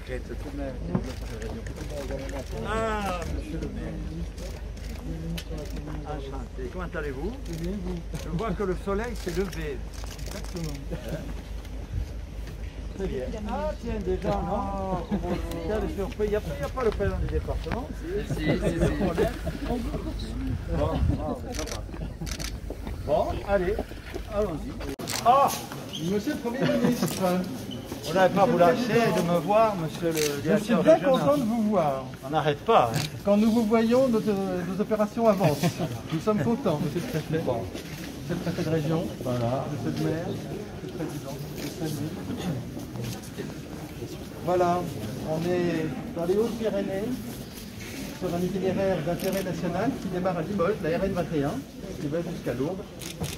secrète tout de même. Ah, monsieur le maire. Enchanté. Comment allez-vous? Bien, vous. Je vois que le soleil s'est levé. Exactement. Très bien. Ah tiens, déjà, non? Quelle surprise. Il n'y a pas le président du département? Si. Bon, allez, allons-y. Ah, monsieur le Premier ministre. On n'avait pas vous lâcher de me voir, monsieur le directeur. Je suis bien content de vous voir. On n'arrête pas. Hein. Quand nous vous voyons, nos opérations avancent. Nous sommes contents, monsieur le préfet. Bon. Monsieur le préfet de région, voilà, monsieur le maire, monsieur le président, monsieur le salut. Voilà, on est dans les Hautes-Pyrénées, sur un itinéraire d'intérêt national qui démarre à Limoges, la RN 21, qui va jusqu'à Lourdes.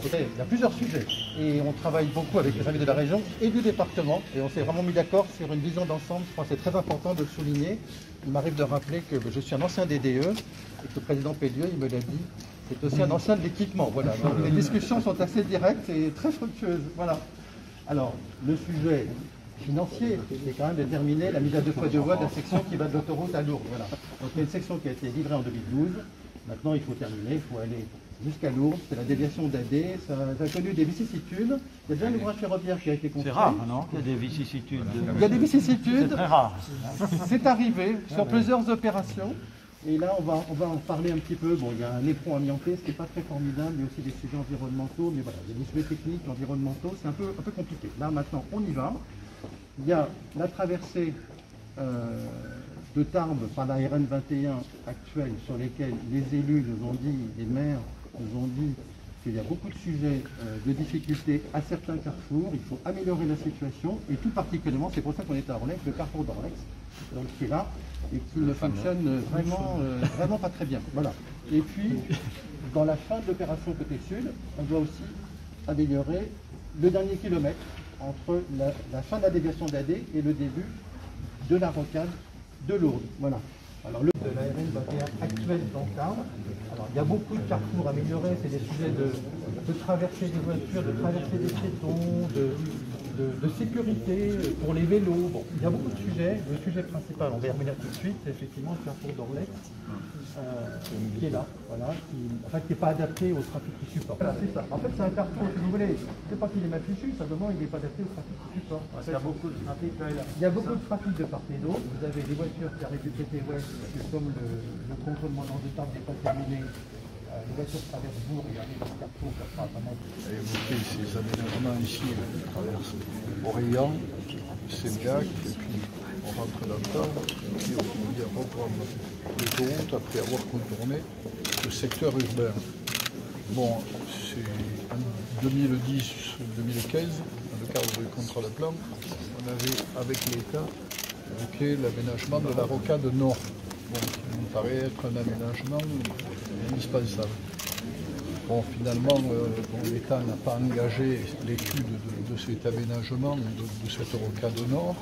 Il y a plusieurs sujets et on travaille beaucoup avec les amis de la région et du département et on s'est vraiment mis d'accord sur une vision d'ensemble. Je crois que c'est très important de le souligner. Il m'arrive de rappeler que je suis un ancien DDE et que le président Pélieu, il me l'a dit, c'est aussi un ancien de l'équipement. Voilà. Donc les discussions sont assez directes et très fructueuses. Voilà. Alors, le sujet financier, c'est quand même de terminer la mise à 2 fois 2 voies de la section qui va de l'autoroute à Lourdes. Voilà. Donc il y a une section qui a été livrée en 2012. Maintenant, il faut terminer, il faut aller jusqu'à Lourdes. C'est la déviation d'AD. Ça a connu des vicissitudes. Il y a déjà un ouvrage ferroviaire qui a été construit. C'est rare, non? Il y a des vicissitudes. Il y a des vicissitudes. C'est très rare. C'est arrivé sur plusieurs opérations. Et là, on va en parler un petit peu. Bon, il y a un éperon amianté, ce qui n'est pas très formidable. Il y a aussi des sujets environnementaux. Mais voilà, il y a des sujets techniques, environnementaux. C'est un peu compliqué. Là, maintenant, on y va. Il y a la traversée de Tarbes par la RN 21 actuelle sur lesquels les élus nous ont dit, les maires nous ont dit qu'il y a beaucoup de sujets de difficultés à certains carrefours. Il faut améliorer la situation et tout particulièrement, c'est pour ça qu'on est à Orlex, le carrefour d'Orlex, qui est là et qui ne fonctionne vraiment pas très bien. Voilà. Et puis, dans la fin de l'opération côté sud, on doit aussi améliorer le dernier kilomètre entre la fin de la déviation d'AD et le début de la rocade de Lourdes. Voilà. Alors le de la RN 21 actuelle dans Tarbes. Alors il y a beaucoup de carrefours améliorés, c'est des sujets de traverser des voitures, de traverser des piétons, de sécurité pour les vélos. Bon, il y a beaucoup de sujets. Le sujet principal, on va y revenir tout de suite, c'est effectivement le carrefour d'Orlex, qui est là, voilà, qui n'est pas adapté au trafic qui supporte. Voilà, c'est ça. En fait, c'est un carrefour, si vous voulez, c'est pas qu'il est mal fichu, simplement il n'est pas adapté au trafic qui supporte. En fait, il y a beaucoup de trafic là. Il y a beaucoup de trafic de part et d'autre. Vous avez des voitures qui arrivent du côté ouest, parce que comme le contrôle de Tarbes n'est pas terminé, les voitures traversent Bourg et arrivent au carrefour, ça sera vraiment... Évoquer ces aménagements ici, qui traversent Orléans, Sénéac, et puis on rentre dans le temps, et puis on vient reprendre l'autoroute après avoir contourné le secteur urbain. Bon, c'est en 2010-2015, dans le cadre du contrôle plan, on avait, avec l'État, évoqué l'aménagement de la rocade nord. Bon, qui me paraît être un aménagement indispensable. Bon, finalement, l'État n'a pas engagé l'étude de cet aménagement, de cette rocade nord.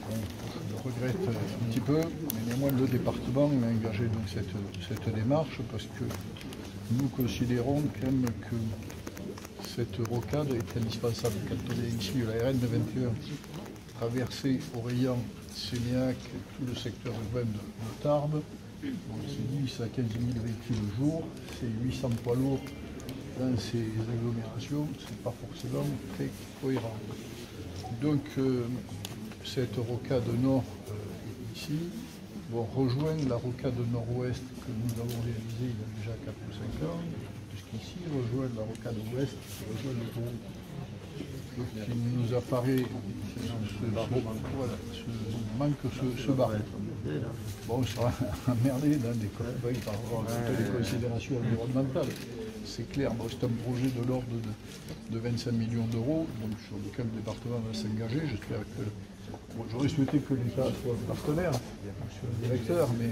Bon, je le regrette un petit peu, mais néanmoins le département a engagé donc cette démarche parce que nous considérons quand même que cette rocade est indispensable. Quand on est ici à la RN 21, traverser Orléans, Sénéac, tout le secteur urbain de Tarbes, c'est 10 à 15 000 véhicules le jour, c'est 800 poids lourds dans ces agglomérations, c'est pas forcément très cohérent. Donc cette rocade nord ici rejoint la rocade nord-ouest que nous avons réalisée il y a déjà 4 ou 5 ans, puisqu'ici rejoint la rocade ouest, rejoint l'autoroute. Qui nous apparaît ce barreau. Bon, on sera emmerdé dans des campagnes par rapport à toutes les considérations environnementales. C'est clair, c'est un projet de l'ordre de 25 millions d'euros, donc sur lequel le département va s'engager. J'espère que. Bon, j'aurais souhaité que l'État soit partenaire, monsieur le directeur, mais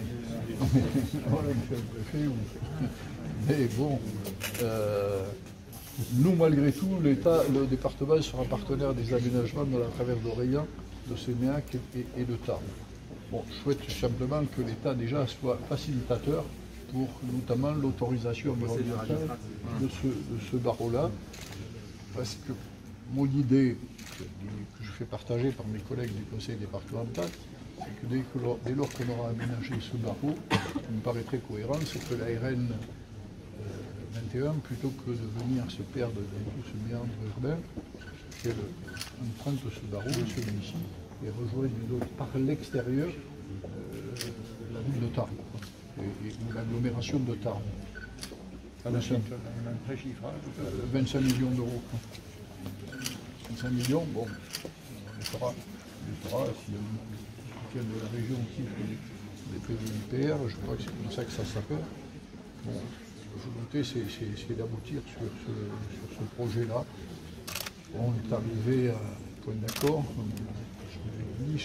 voilà, monsieur le préfet. Mais bon. Nous, malgré tout, le département sera partenaire des aménagements de la traverse d'Orléans, de Sénéac et de Tarbes. Bon, je souhaite simplement que l'État déjà soit facilitateur pour notamment l'autorisation environnementale de ce barreau-là, parce que mon idée, que je fais partager par mes collègues du conseil départemental, c'est que dès lors qu'on aura aménagé ce barreau, il me paraîtrait cohérent, c'est que la RN 21, plutôt que de venir se perdre dans tout ce méandre urbain, qu'elle emprunte ce barreau, celui-ci, et rejoigne par l'extérieur la ville de Tarbes, et l'agglomération de Tarbes. 25 millions d'euros. 25 millions, bon, on le fera s'il y a un soutien de la région qui fait des PVIPR, je crois que c'est comme ça que ça s'appelle. Bon, je voulais, c'est d'aboutir sur ce projet-là. On est arrivé à un point d'accord, comme je l'ai dit,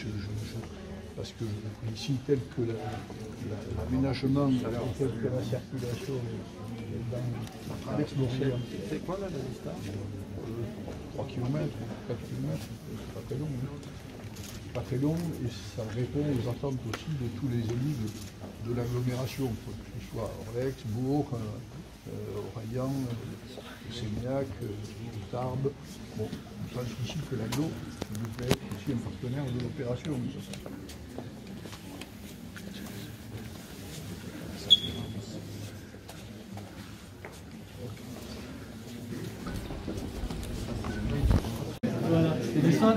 parce que ici, tel que l'aménagement, tel que la circulation dans l'explosion. C'est quoi là la distance 3 km, 4 km, c'est pas très long. Pas très long, et ça répond aux attentes aussi de tous les élus de l'agglomération, que ce soit Orlex, Bourg, Oraillan, Sémiac, Tarbes. Bon, je pense ici que l'aglo devrait être aussi un partenaire de l'opération. Voilà, et ça,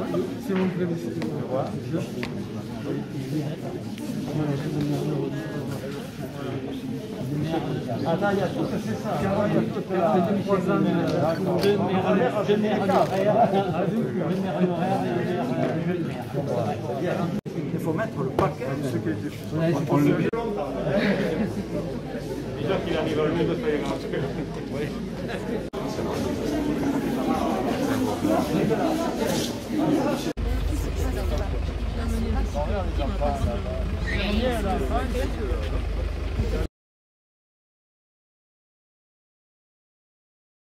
c'est mon plébiscite. Attends, il y a tout, c'est ça. Il y a tout, c'est du programme. Il faut mettre le paquet de ce qui est déjà qu'il arrive à le monde de faire oui.